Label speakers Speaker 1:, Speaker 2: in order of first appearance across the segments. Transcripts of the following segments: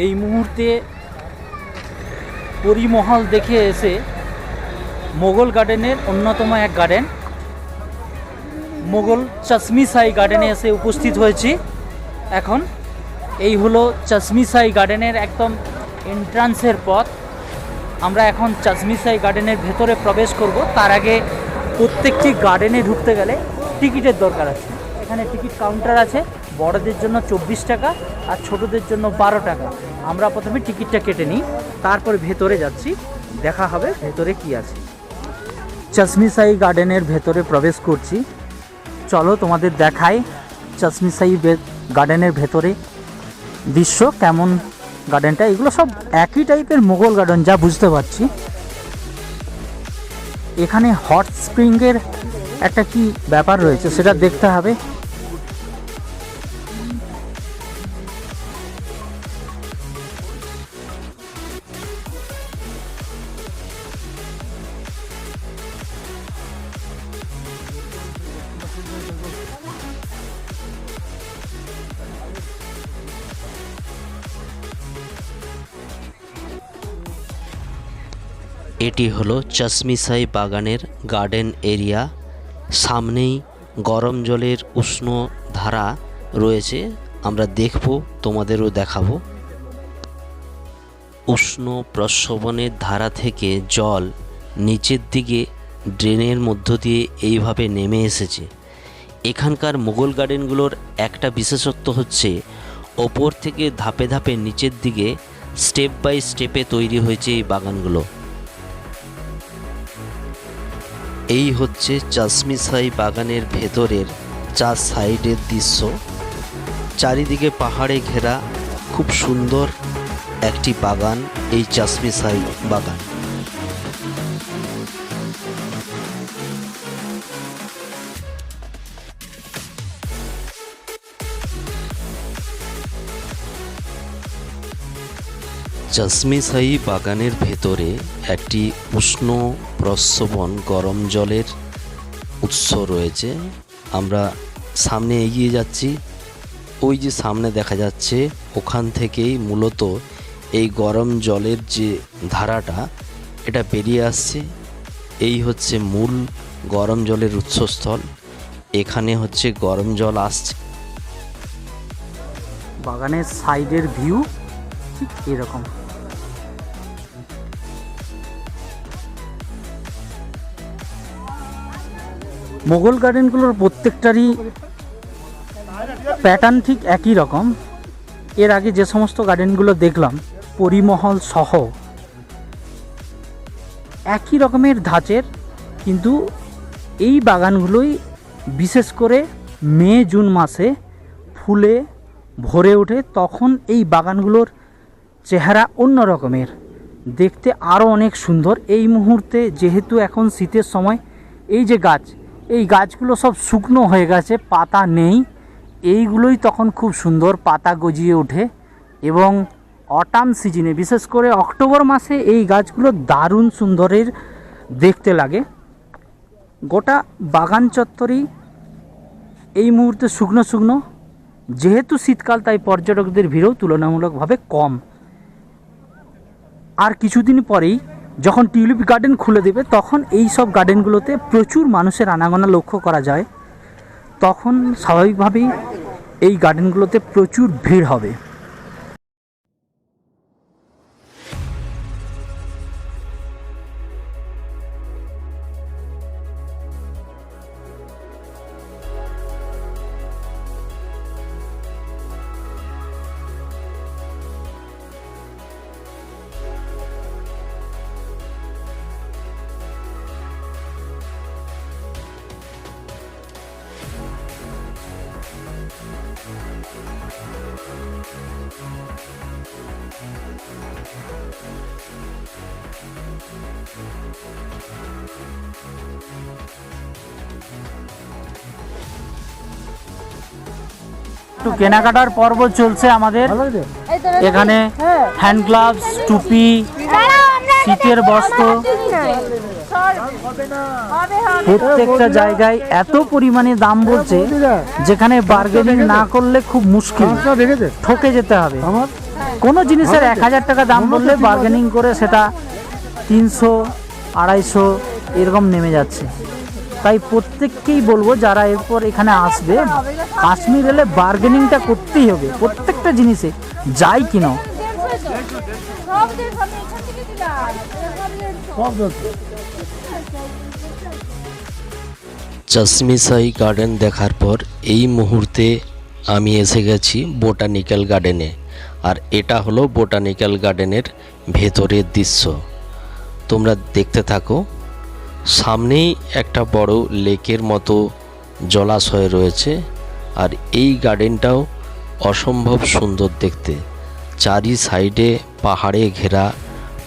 Speaker 1: এই মুহূর্তে পরিমহল দেখে এসে মোগল গার্ডেনের অন্যতম এক গার্ডেন মোগল চশমিশাহী গার্ডেনে এসে উপস্থিত হয়েছি। এখন এই হলো চশমিশাহী গার্ডেনের একদম এন্ট্রান্সের পথ। আমরা এখন চশমিশাহী গার্ডেনের ভেতরে প্রবেশ করব। তার আগে প্রত্যেকটি গার্ডেনে ঢুকতে গেলে টিকিটের দরকার আছে। এখানে টিকিট কাউন্টার আছে, বড়দের জন্য 24 টাকা আর ছোটদের জন্য 12 টাকা। আমরা প্রথমে টিকিটটা কেটে নিই, তারপরে ভেতরে যাচ্ছি, দেখা হবে ভেতরে কি আছে। চশমিশাহী গার্ডেনের ভেতরে প্রবেশ করছি, চলো তোমাদের দেখাই চশমিশাহী গার্ডেনের ভেতরে দৃশ্য কেমন। গার্ডেনটা এগুলো সব একই টাইপের মোগল গার্ডেন যা বুঝতে পারছি। এখানে হট স্প্রিংয়ের একটা কি ব্যাপার রয়েছে সেটা দেখতে হবে।
Speaker 2: এটি হলো চশমিশাহী বাগানের গার্ডেন এরিয়া। সামনেই গরম জলের উষ্ণ ধারা রয়েছে, আমরা দেখব, তোমাদেরও দেখাবো। উষ্ণ প্রস্রবণের ধারা থেকে জল নিচের দিকে ড্রেনের মধ্য দিয়ে এইভাবে নেমে এসেছে। এখানকার মোগল গার্ডেনগুলোর একটা বিশেষত্ব হচ্ছে ওপর থেকে ধাপে ধাপে নিচের দিকে স্টেপ বাই স্টেপে তৈরি হয়েছে এই বাগানগুলো। এই হচ্ছে চশমিশাহী বাগানের ভেতরের 4 সাইডের দৃশ্য। চারিদিকে পাহাড়ে ঘেরা খুব সুন্দর একটি বাগান এই চশমিশাহী বাগান। চশমিশাহী বাগানের ভেতরে একটি উষ্ণ প্রস্রবণ গরম জলের উৎস রয়েছে। আমরা সামনে এগিয়ে যাচ্ছি, ওই যে সামনে দেখা যাচ্ছে ওখান থেকেই মূলত এই গরম জলের যে ধারাটা এটা বেরিয়ে আসছে। এই হচ্ছে মূল গরম জলের উৎসস্থল, এখানে হচ্ছে গরম জল আসছে।
Speaker 1: বাগানের সাইডের ভিউ ঠিক এরকম। মোগল গার্ডেনগুলোর প্রত্যেকটারই প্যাটার্ন ঠিক একই রকম। এর আগে যে সমস্ত গার্ডেনগুলো দেখলাম পরিমহল সহ একই রকমের ধাঁচের, কিন্তু এই বাগানগুলোই বিশেষ করে মে জুন মাসে ফুলে ভরে ওঠে। তখন এই বাগানগুলোর চেহারা অন্য রকমের, দেখতে আরও অনেক সুন্দর। এই মুহূর্তে যেহেতু এখন শীতের সময়, এই যে গাছ, এই গাছগুলো সব শুকনো হয়ে গেছে, পাতা নেই। এইগুলোই তখন খুব সুন্দর পাতা গজিয়ে ওঠে। এবং অটাম সিজনে বিশেষ করে অক্টোবর মাসে এই গাছগুলো দারুণ সুন্দরের দেখতে লাগে। গোটা বাগান চত্বরই এই মুহূর্তে শুকনো শুকনো, যেহেতু শীতকাল তাই পর্যটকদের ভিড়ও তুলনামূলকভাবে কম। আর কিছুদিন পরেই যখন টিউলিপ গার্ডেন খুলে দেবে তখন এই সব গার্ডেনগুলোতে প্রচুর মানুষের আনাগোনা লক্ষ্য করা যায়। তখন স্বাভাবিকভাবেই এই গার্ডেনগুলোতে প্রচুর ভিড় হবে। একটু কেনাকাটার পর্ব চলছে আমাদের এখানে। হ্যান্ড গ্লাভস, টুপি, শীতের বস্ত্র, প্রত্যেকটা জায়গায় এত পরিমাণে দাম বলছে যেখানে বার্গেনিং না করলে খুব মুশকিল, ঠকে যেতে হবে। কোনো জিনিসের 1000 টাকা দাম বললে বার্গেনিং করে সেটা 300, 250 এরকম নেমে যাচ্ছে। তাই প্রত্যেককেই বলবো যারা এরপর এখানে আসবে, কাশ্মীর এলে বার্গেনিংটা করতেই হবে প্রত্যেকটা জিনিসে, যাই কিনো।
Speaker 2: চশমিশাই গার্ডেন দেখার পর এই মুহূর্তে আমি এসে গেছি বোটানিক্যাল গার্ডেনে। আর এটা হলো বোটানিক্যাল গার্ডেনের ভেতরের দৃশ্য, তোমরা দেখতে থাকো। সামনেই একটা বড় লেকের মতো জলাশয় রয়েছে। আর এই গার্ডেনটাও অসম্ভব সুন্দর দেখতে, চারি সাইডে পাহাড়ে ঘেরা,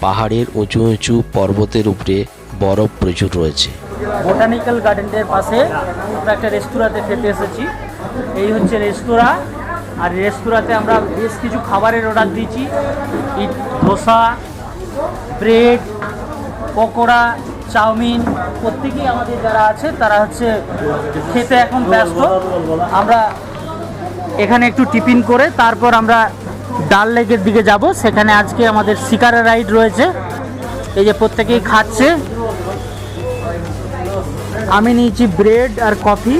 Speaker 2: পাহাড়ের উঁচু উঁচু পর্বতের উপরে বরফ প্রচুর রয়েছে।
Speaker 1: বোটানিক্যাল গার্ডেনের পাশে আমরা একটা রেস্তোরাঁতে খেতে এসেছি। এই হচ্ছে রেস্তোরাঁ। আর রেস্তোরাঁতে আমরা বেশ কিছু খাবারের অর্ডার দিয়েছি, ধোসা, ব্রেড, পকোড়া, চাউমিন। প্রত্যেকেই আমাদের যারা আছে তারা হচ্ছে খেতে এখন ব্যস্ত। আমরা এখানে একটু টিফিন করে তারপর আমরা ডাল লেকের দিকে যাব। সেখানে আজকে আমাদের শিকারা রাইড রয়েছে। এই যে প্রত্যেকেই খাচ্ছে। আমি নিয়েছি ব্রেড আর কফি।